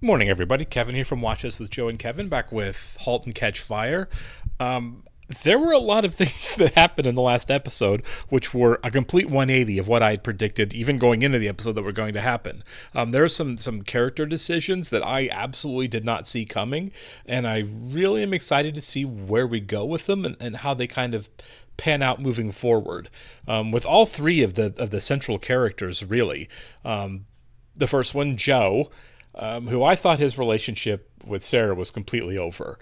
Morning, everybody. Kevin here from Watches with Joe and Kevin, back with Halt and Catch Fire. There were a lot of things that happened in the last episode, which were a complete 180 of what I had predicted, even going into the episode, that were going to happen. There are some character decisions that I absolutely did not see coming, and I really am excited to see where we go with them and how they kind of pan out moving forward. With all three of the central characters, really. The first one, Joe, who I thought his relationship with Sarah was completely over.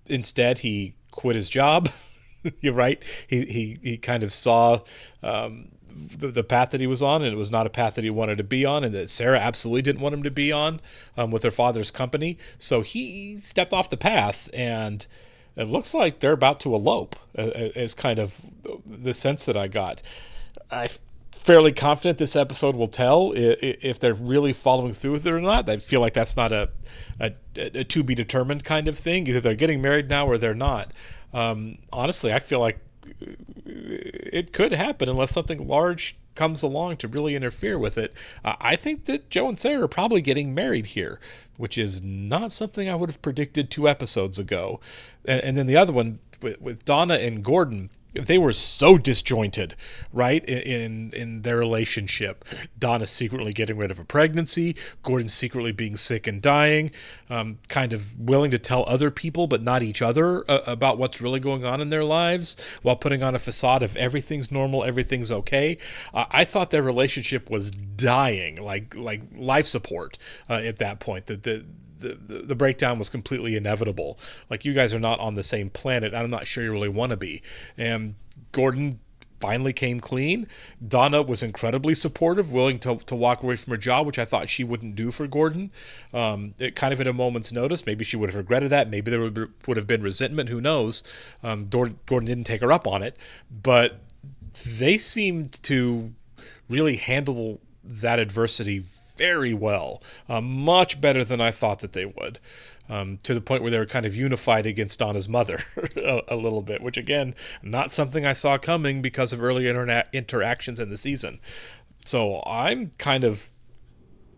Instead, he quit his job. You're right. He kind of saw the path that he was on, and it was not a path that he wanted to be on, and that Sarah absolutely didn't want him to be on with her father's company. So he stepped off the path, and it looks like they're about to elope, is kind of the sense that I got. I'm fairly confident this episode will tell if they're really following through with it or not. I feel like that's not a to be determined kind of thing. Either they're getting married now or they're not. Honestly, I feel like it could happen unless something large comes along to really interfere with it. I think that Joe and Sarah are probably getting married here, which is not something I would have predicted 2 episodes ago. And then the other one with Donna and Gordon, they were so disjointed, right, in their relationship. Donna's secretly getting rid of a pregnancy, Gordon's secretly being sick and dying, kind of willing to tell other people but not each other about what's really going on in their lives, while putting on a facade of everything's normal, everything's okay. I thought their relationship was dying, like life support at that point. The breakdown was completely inevitable. Like, you guys are not on the same planet. I'm not sure you really want to be. And Gordon finally came clean. Donna was incredibly supportive, willing to walk away from her job, which I thought she wouldn't do for Gordon. It kind of at a moment's notice. Maybe she would have regretted that. Maybe there would have been resentment. Who knows? Gordon didn't take her up on it. But they seemed to really handle that adversity very well, much better than I thought that they would, to the point where they were kind of unified against Donna's mother a little bit, which, again, not something I saw coming because of early interactions in the season. So I'm kind of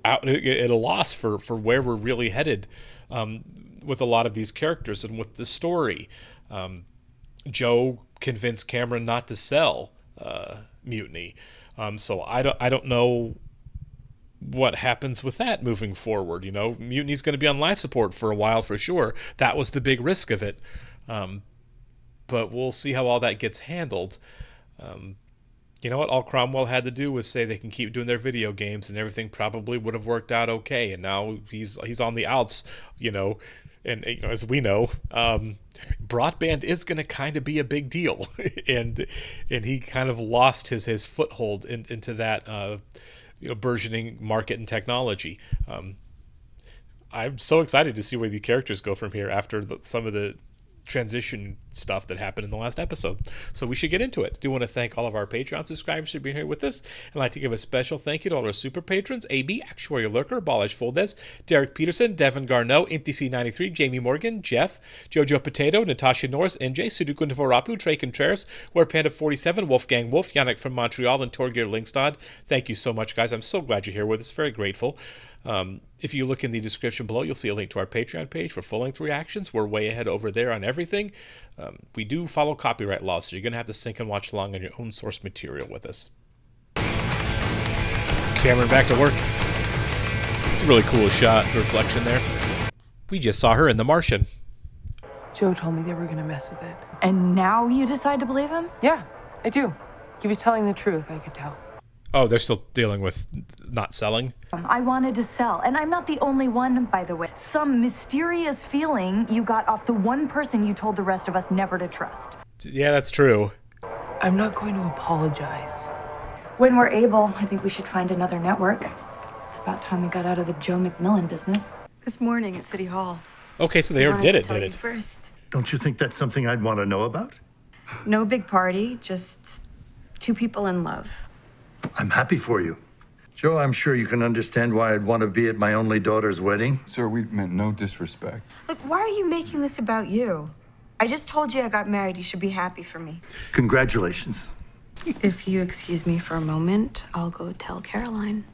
out at a loss for where we're really headed with a lot of these characters and with the story. Joe convinced Cameron not to sell Mutiny, so I don't know what happens with that moving forward. Mutiny's going to be on life support for a while for sure. That was the big risk of it. But we'll see how all that gets handled. You know what? All Cromwell had to do was say they can keep doing their video games, and everything probably would have worked out okay. And now he's on the outs, And as we know, broadband is going to kind of be a big deal, and he kind of lost his foothold into that burgeoning market and technology. I'm so excited to see where the characters go from here after some of the transition stuff that happened in the last episode. So we should get into it. I do want to thank all of our Patreon subscribers for being here with us. I'd like to give a special thank you to all our super patrons: AB, Actuary Lurker, Balish Foldes, Derek Peterson, Devin Garneau, NTC93, Jamie Morgan, Jeff, Jojo Potato, Natasha Norris, NJ, Sudoku Navorapu, Trey Contreras, Ware Panda 47, Wolfgang Wolf, Yannick from Montreal, and Torgeir Lingstad. Thank you so much, guys. I'm so glad you're here with us. Very grateful. If you look in the description below, you'll see a link to our Patreon page for full-length reactions. We're way ahead over there on everything. We do follow copyright laws, so you're going to have to sync and watch along on your own source material with us. Cameron back to work. It's a really cool shot, reflection there. We just saw her in The Martian. Joe told me they were going to mess with it. And now you decide to believe him? Yeah, I do. He was telling the truth, I could tell. Oh, they're still dealing with not selling? I wanted to sell, and I'm not the only one, by the way. Some mysterious feeling you got off the one person you told the rest of us never to trust. Yeah, that's true. I'm not going to apologize. When we're able, I think we should find another network. It's about time we got out of the Joe McMillan business. This morning at City Hall. Okay, so they already did it. First. Don't you think that's something I'd want to know about? No big party, just two people in love. I'm happy for you. Joe, I'm sure you can understand why I'd want to be at my only daughter's wedding. Sir, we meant no disrespect. Look, why are you making this about you? I just told you I got married. You should be happy for me. Congratulations. If you excuse me for a moment, I'll go tell Caroline.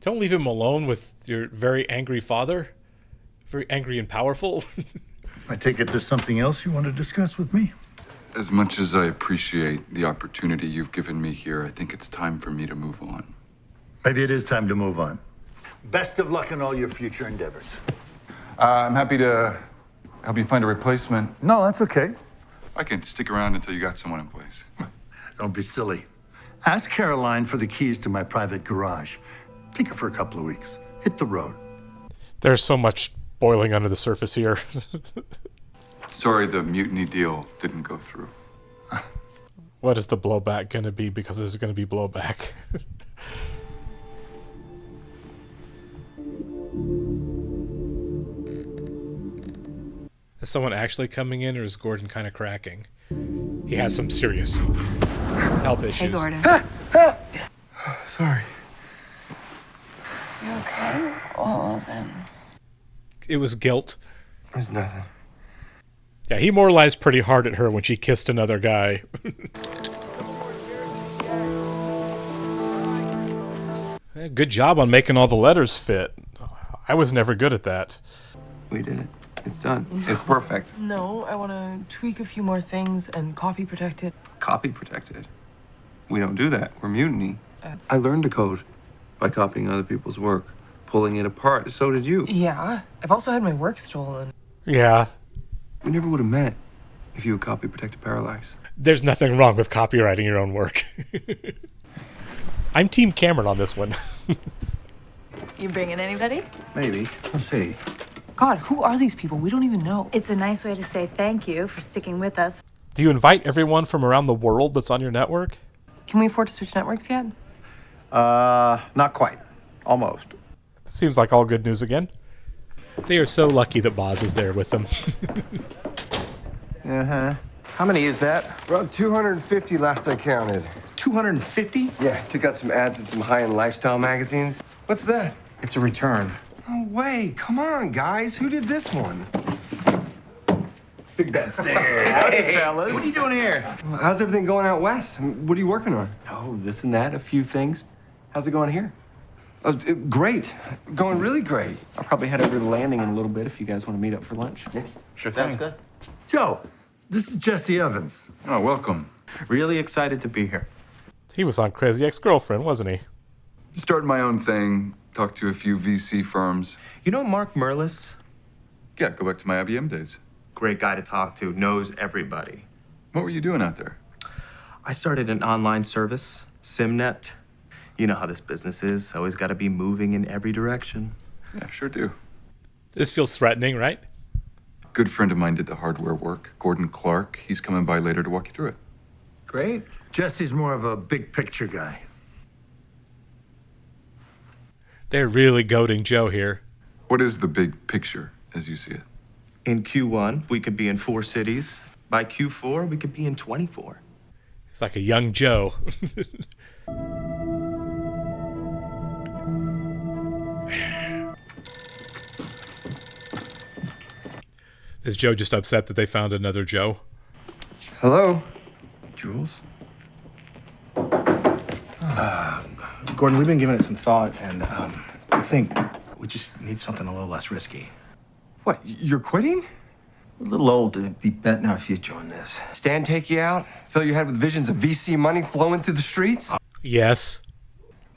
Don't leave him alone with your very angry father. Very angry and powerful. I take it there's something else you want to discuss with me? As much as I appreciate the opportunity you've given me here, I think it's time for me to move on. Maybe it is time to move on. Best of luck in all your future endeavors. I'm happy to help you find a replacement. No, that's okay. I can stick around until you got someone in place. Don't be silly. Ask Caroline for the keys to my private garage. Take her for a couple of weeks. Hit the road. There's so much boiling under the surface here. Sorry the mutiny deal didn't go through. What is the blowback going to be? Because there's going to be blowback. Is someone actually coming in, or is Gordon kind of cracking? He has some serious health issues. Hey, Gordon. Sorry. You okay? What was it? It was guilt. There's nothing. Yeah, he moralized pretty hard at her when she kissed another guy. Good job on making all the letters fit. I was never good at that. We did it. It's done. It's perfect. No, I want to tweak a few more things and copy protect it. Copy protected. We don't do that. We're mutiny. I learned to code by copying other people's work, pulling it apart. So did you. Yeah, I've also had my work stolen. Yeah, We never would have met if you had copy protected Parallax. there's nothing wrong with copywriting your own work. I'm Team Cameron on this one. You bringing anybody? Maybe. We'll see. God, who are these people? We don't even know. It's a nice way to say thank you for sticking with us. Do you invite everyone from around the world that's on your network? Can we afford to switch networks yet? Not quite. Almost. Seems like all good news again. They are so lucky that Boz is there with them. Uh-huh. How many is that? Around 250 last I counted. 250? Yeah, took out some ads in some high-end lifestyle magazines. What's that? It's a return. No way. Come on, guys. Who did this one? Big bad stare. Hey, fellas. What are you doing here? How's everything going out west? What are you working on? Oh, this and that, a few things. How's it going here? Great. Going really great. I'll probably head over to the landing in a little bit if you guys want to meet up for lunch. Yeah, Sure thing. Sounds good. Joe, this is Jesse Evans. Oh, welcome. Really excited to be here. He was on Crazy Ex-Girlfriend, wasn't he? Started my own thing, talked to a few VC firms. You know Mark Merlis? Yeah, go back to my IBM days. Great guy to talk to, knows everybody. What were you doing out there? I started an online service, SimNet. You know how this business is. Always got to be moving in every direction. Yeah, sure do. This feels threatening, right? Good friend of mine did the hardware work, Gordon Clark. He's coming by later to walk you through it. Great. Jesse's more of a big picture guy. They're really goading Joe here. What is the big picture as you see it? In Q1, we could be in 4 cities. By Q4, we could be in 24. It's like a young Joe. Is Joe just upset that they found another Joe? Hello? Jules? Gordon, we've been giving it some thought, and I think we just need something a little less risky. What, you're quitting? We're a little old to be betting our future on this. Stan take you out? Fill your head with visions of VC money flowing through the streets? Yes.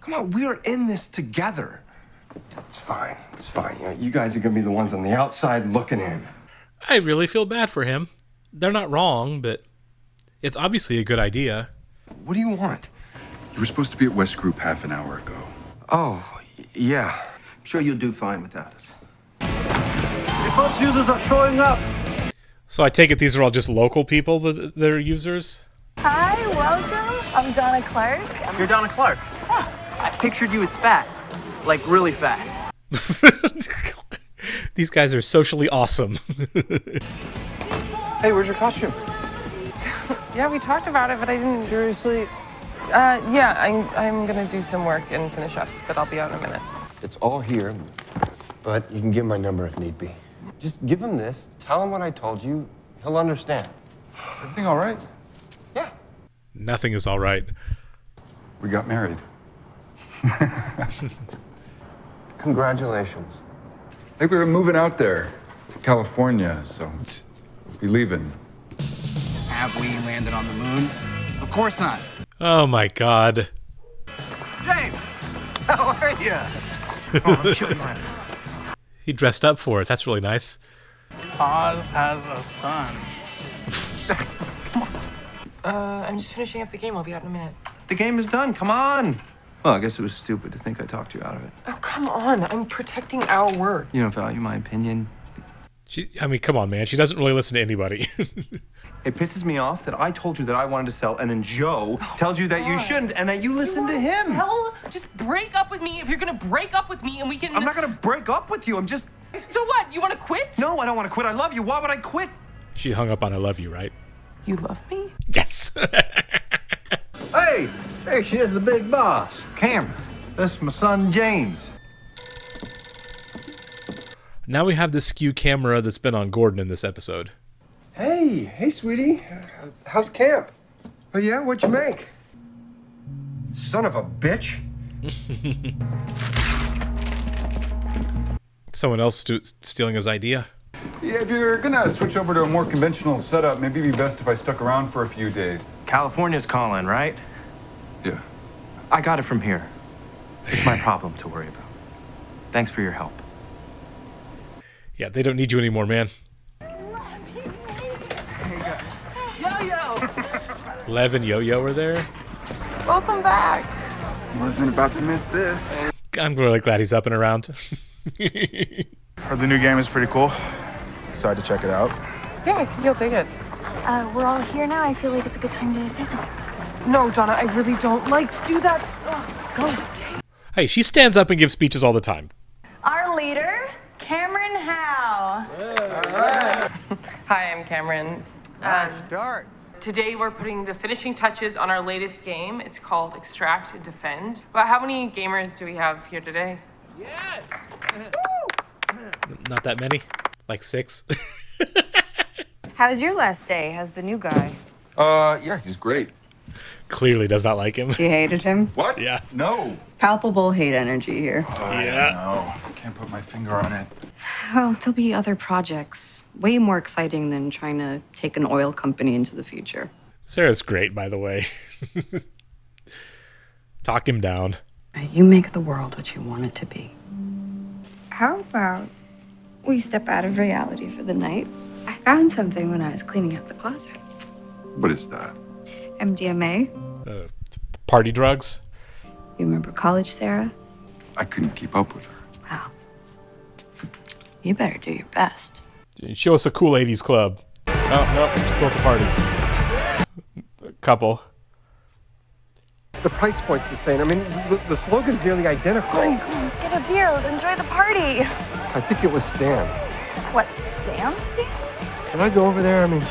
Come on, we are in this together. It's fine. It's fine. You guys are gonna be the ones on the outside looking in. I really feel bad for him. They're not wrong, but it's obviously a good idea. What do you want? You were supposed to be at West Group half an hour ago. Oh, yeah. I'm sure you'll do fine without us. First users are showing up. So I take it these are all just local people that are users? Hi, welcome. I'm Donna Clark. You're Donna Clark. I pictured you as fat. Like, really fat. These guys are socially awesome. Hey, where's your costume? Yeah, we talked about it, but I didn't. Seriously? Yeah, I'm gonna do some work and finish up, but I'll be out in a minute. It's all here, but you can give my number if need be. Just give him this, tell him what I told you, he'll understand. Everything all right? Yeah. Nothing is all right. We got married. Congratulations. I think we were moving out there to California, so we'll be leaving. Have we landed on the moon? Of course not. Oh my god. James, how are you? Oh, I'm killing mine. He dressed up for it. That's really nice. Oz has a son. I'm just finishing up the game. I'll be out in a minute. The game is done. Come on. Well, I guess it was stupid to think I talked you out of it. Oh, come on. I'm protecting our work. You don't value my opinion. I mean, come on, man. She doesn't really listen to anybody. It pisses me off that I told you that I wanted to sell, and then Joe tells you that you shouldn't, and that you listen to him. Hell, just break up with me if you're gonna break up with me, and we can. I'm not gonna break up with you. I'm just. So what? You want to quit? No, I don't want to quit. I love you. Why would I quit? She hung up on "I love you," right? You love me? Yes. Hey, there she is, the big boss, Cameron. This is my son, James. Now we have this skew camera that's been on Gordon in this episode. Hey, sweetie. How's camp? Oh, yeah? What'd you make? Son of a bitch. Someone else stealing his idea. Yeah, if you're gonna switch over to a more conventional setup, maybe it'd be best if I stuck around for a few days. California's calling, right? Yeah. I got it from here. It's my problem to worry about. Thanks for your help. Yeah, they don't need you anymore, man. Yo-yo! Lev and Yo-Yo are there. Welcome back. Wasn't about to miss this. I'm really glad he's up and around. Heard the new game is pretty cool. Excited to check it out. Yeah, I think you'll dig it. We're all here now. I feel like it's a good time to say something. No, Donna, I really don't like to do that. Ugh, go. Hey, she stands up and gives speeches all the time. Our leader, Cameron Howe. Hi, I'm Cameron. Start. Today we're putting the finishing touches on our latest game. It's called Extract and Defend. But how many gamers do we have here today? Yes! Not that many. Like 6. How was your last day? How's the new guy? Yeah, he's great. Clearly does not like him. You hated him? What? Yeah. No. Palpable hate energy here. Yeah. No, can't put my finger on it. Well, there'll be other projects. Way more exciting than trying to take an oil company into the future. Sarah's great, by the way. Talk him down. You make the world what you want it to be. How about we step out of reality for the night? I found something when I was cleaning up the closet. What is that? MDMA. Party drugs? You remember college, Sarah? I couldn't keep up with her. Wow. You better do your best. Show us a cool 80s club. Oh, no, we're still at the party. A couple. The price point's the same. I mean, the slogan's nearly identical. Come on, let's get a beer. Let's enjoy the party. I think it was Stan. What, Stan? Can I go over there? I mean,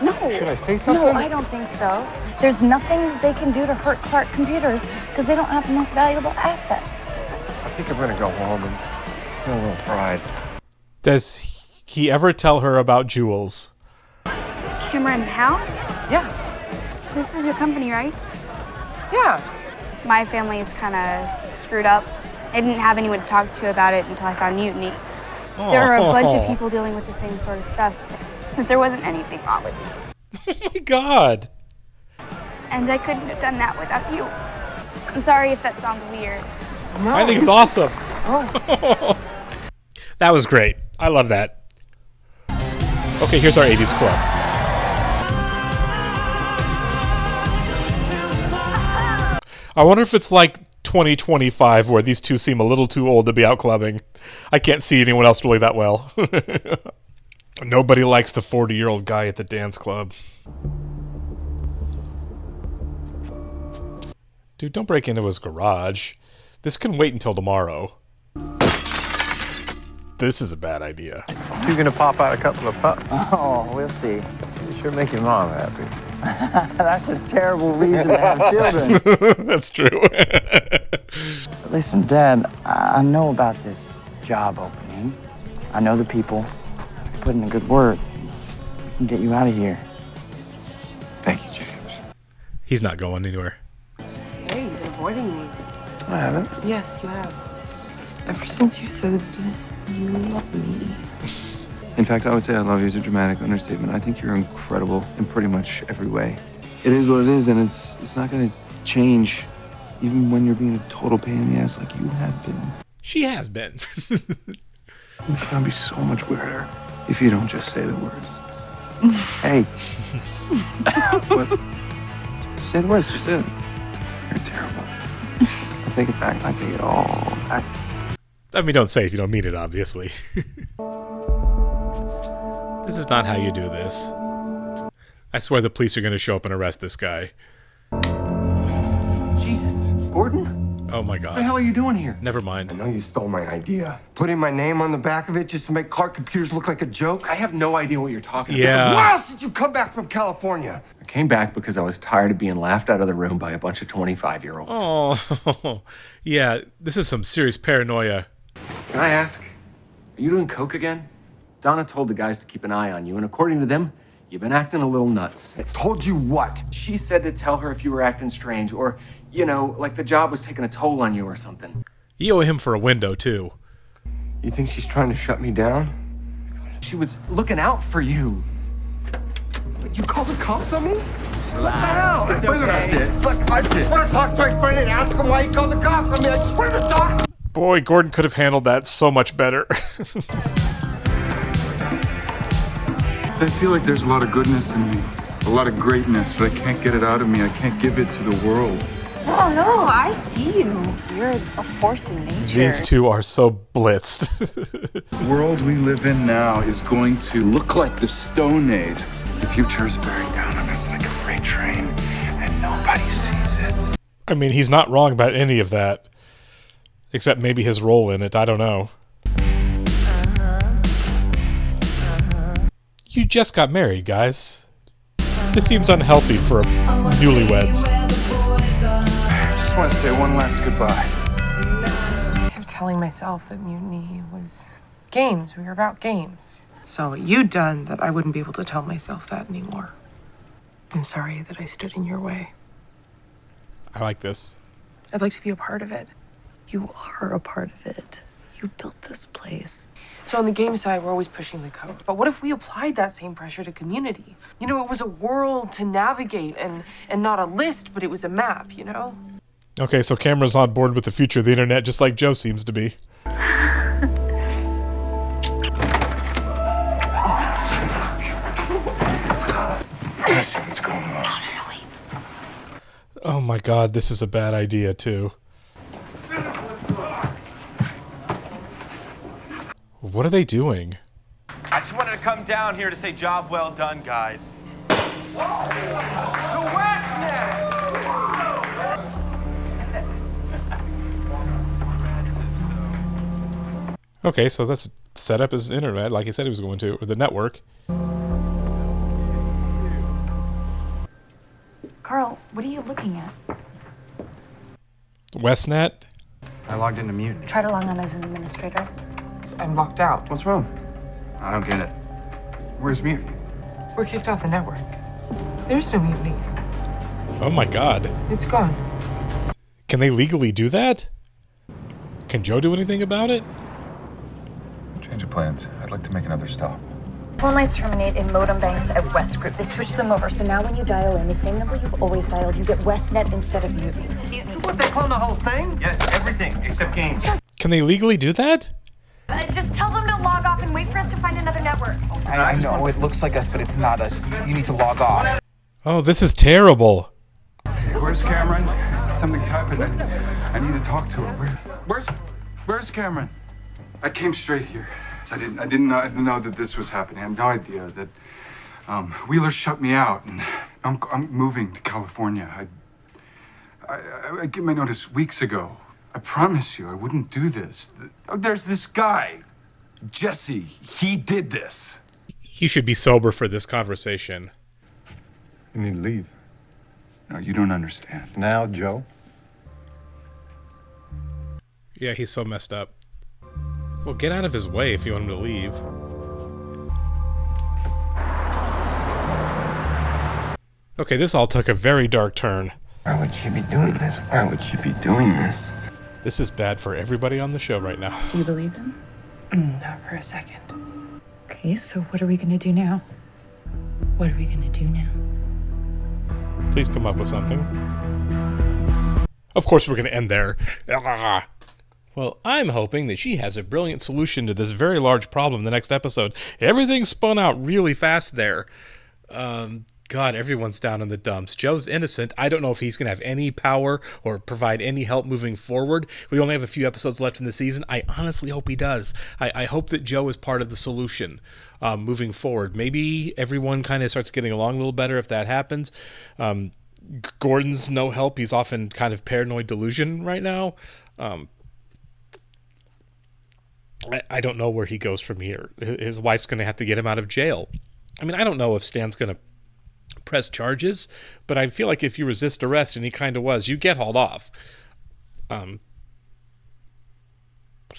No. should I say something? No, I don't think so. There's nothing that they can do to hurt Clark Computers because they don't have the most valuable asset. I think I'm gonna go home and get a little fried. Does he ever tell her about Jules? Cameron Howe? Yeah. This is your company, right? Yeah. My family's kind of screwed up. I didn't have anyone to talk to about it until I found Mutiny. There are a bunch of people dealing with the same sort of stuff, but there wasn't anything wrong with me. Oh my god. And I couldn't have done that without you. I'm sorry if that sounds weird. No. I think it's awesome. Oh. That was great. I love that. Okay, here's our 80s club. I wonder if it's like 2025 where these two seem a little too old to be out clubbing. I can't see anyone else really that well. Nobody likes the 40-year-old guy at the dance club. Dude, don't break into his garage. This can wait until tomorrow. This is a bad idea. You're gonna pop out a couple of pups. Oh, we'll see. You sure make your mom happy. That's a terrible reason to have children. That's true. Listen, Dad, I know about this job opening. I know the people. Put in a good word. We can get you out of here. Thank you, James. He's not going anywhere. Hey, you're avoiding me. I haven't. Yes, you have. Ever since you said you love me. In fact, I would say I love you is a dramatic understatement. I think you're incredible in pretty much every way. It is what it is, and it's not going to change, even when you're being a total pain in the ass like you have been. She has been. It's going to be so much weirder if you don't just say the words. Hey. What? Say the words, just say it. You're terrible. I take it back. I take it all back. I mean, don't say it if you don't mean it, obviously. This is not how you do this. I swear the police are going to show up and arrest this guy. Jesus, Gordon? Oh my god. What the hell are you doing here? Never mind. I know you stole my idea. Putting my name on the back of it just to make Clark Computers look like a joke? I have no idea what you're talking Yeah. about. Why else did you come back from California? I came back because I was tired of being laughed out of the room by a bunch of 25-year-olds. Oh, yeah, this is some serious paranoia. Can I ask, are you doing coke again? Donna told the guys to keep an eye on you, and according to them, you've been acting a little nuts. I told you what? She said to tell her if you were acting strange, or, you know, like the job was taking a toll on you or something. You owe him for a window, too. You think she's trying to shut me down? She was looking out for you. Did you call the cops on me? What the hell? It's okay. That's it. Look, I just want to talk to my friend and ask him why he called the cops on me. I just want to talk. Boy, Gordon could have handled that so much better. I feel like there's a lot of goodness in me, a lot of greatness, but I can't get it out of me. I can't give it to the world. No, I see you. You're a force in nature. These two are so blitzed. The world we live in now is going to look like the Stone Age. The future is bearing down on us like a freight train, and nobody sees it. I mean, he's not wrong about any of that. Except maybe his role in it, I don't know. You just got married, guys. This seems unhealthy for newlyweds. I just want to say one last goodbye. I kept telling myself that Mutiny was games. We were about games. So what you'd done that I wouldn't be able to tell myself that anymore. I'm sorry that I stood in your way. I like this. I'd like to be a part of it. You are a part of it. You built this place. So on the game side, we're always pushing the code. But what if we applied that same pressure to community? You know, it was a world to navigate and not a list, but it was a map, you know? Okay, so Cameron's on board with the future of the internet, just like Joe seems to be. I see what's going on. No, wait. Oh my god, this is a bad idea, too. What are they doing? I just wanted to come down here to say job well done, guys. Okay, so that's set up as internet, like he said he was going to, or the network. Carl, what are you looking at? Westnet? I logged into Mutiny. Try to log on as an administrator. I'm locked out. What's wrong? I don't get it. Where's Mutiny? We're kicked off the network. There's no Mutiny. Oh my god. It's gone. Can they legally do that? Can Joe do anything about it? Change of plans. I'd like to make another stop. Phone lines terminate in modem banks at West Group. They switched them over, so now when you dial in the same number you've always dialed, you get Westnet instead of Mutiny. What, they cloned the whole thing? Yes, everything except games. Can they legally do that? Just tell them to log off and wait for us to find another network. I know, it looks like us, but it's not us. You need to log off. Oh, this is terrible. Where's Cameron? Something's happened. I need to talk to her. Where's Cameron? I came straight here. I didn't know that this was happening. I had no idea that Wheeler shut me out, and I'm moving to California. I gave my notice weeks ago. I promise you, I wouldn't do this. There's this guy, Jesse. He did this. You should be sober for this conversation. You need to leave. No, you don't understand. Now, Joe? Yeah, he's so messed up. Well, get out of his way if you want him to leave. Okay, this all took a very dark turn. Why would she be doing this? Why would she be doing this? This is bad for everybody on the show right now. Do you believe him? Not for a second. Okay, so what are we gonna do now? What are we gonna do now? Please come up with something. Of course, we're going to end there. Well, I'm hoping that she has a brilliant solution to this very large problem in the next episode. Everything spun out really fast there. God, everyone's down in the dumps. Joe's innocent. I don't know if he's going to have any power or provide any help moving forward. We only have a few episodes left in the season. I honestly hope he does. I hope that Joe is part of the solution moving forward. Maybe everyone kind of starts getting along a little better if that happens. Gordon's no help. He's often kind of paranoid delusion right now. I don't know where he goes from here. His wife's going to have to get him out of jail. I mean, I don't know if Stan's going to press charges, but I feel like if you resist arrest, and he kind of was, you get hauled off. So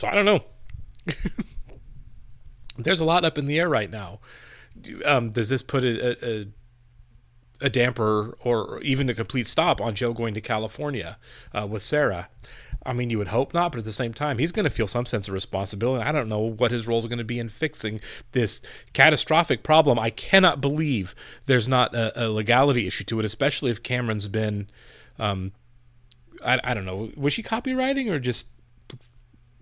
I don't know. There's a lot up in the air right now. Does this put a damper or even a complete stop on Joe going to California with Sarah? I mean, you would hope not, but at the same time, he's going to feel some sense of responsibility. I don't know what his role is going to be in fixing this catastrophic problem. I cannot believe there's not a legality issue to it, especially if Cameron's been, I don't know, was she copywriting or just...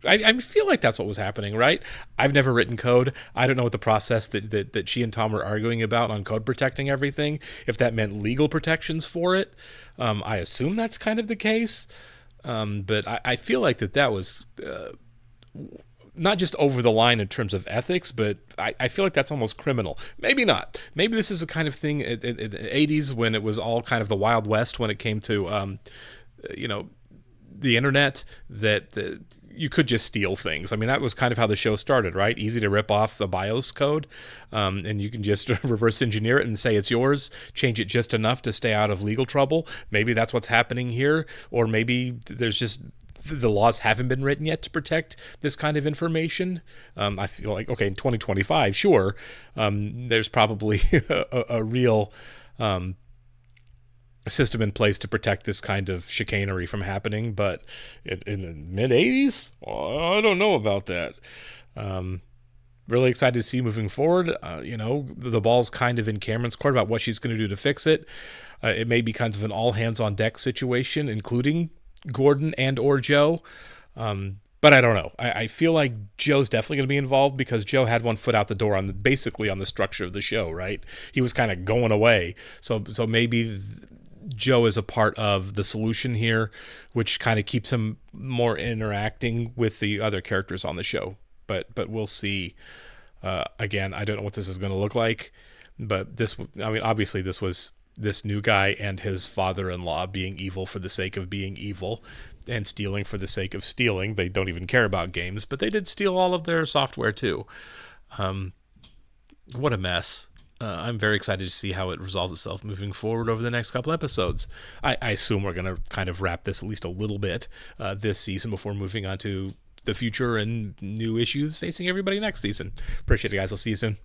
I feel like that's what was happening, right? I've never written code. I don't know what the process that she and Tom were arguing about on code protecting everything, if that meant legal protections for it. I assume that's kind of the case. But I feel like that was not just over the line in terms of ethics, but I feel like that's almost criminal. Maybe not. Maybe this is a kind of thing in the 80s when it was all kind of the Wild West when it came to, the internet, that you could just steal things. I mean, that was kind of how the show started, right? Easy to rip off the BIOS code, and you can just reverse engineer it and say it's yours, change it just enough to stay out of legal trouble. Maybe that's what's happening here, or maybe there's just the laws haven't been written yet to protect this kind of information. I feel like, okay, in 2025, sure, there's probably a real... system in place to protect this kind of chicanery from happening, but in the mid-80s, I don't know about that. Really excited to see moving forward. The ball's kind of in Cameron's court about what she's going to do to fix it. It may be kind of an all-hands-on-deck situation, including Gordon and or Joe. But I don't know. I feel like Joe's definitely going to be involved because Joe had one foot out the door basically on the structure of the show, right? He was kind of going away. So maybe Joe is a part of the solution here, which kind of keeps him more interacting with the other characters on the show. But we'll see. Again, I don't know what this is going to look like, but obviously this was this new guy and his father-in-law being evil for the sake of being evil and stealing for the sake of stealing. They don't even care about games, but they did steal all of their software too. What a mess. I'm very excited to see how it resolves itself moving forward over the next couple episodes. I assume we're going to kind of wrap this at least a little bit this season before moving on to the future and new issues facing everybody next season. Appreciate it, guys. I'll see you soon.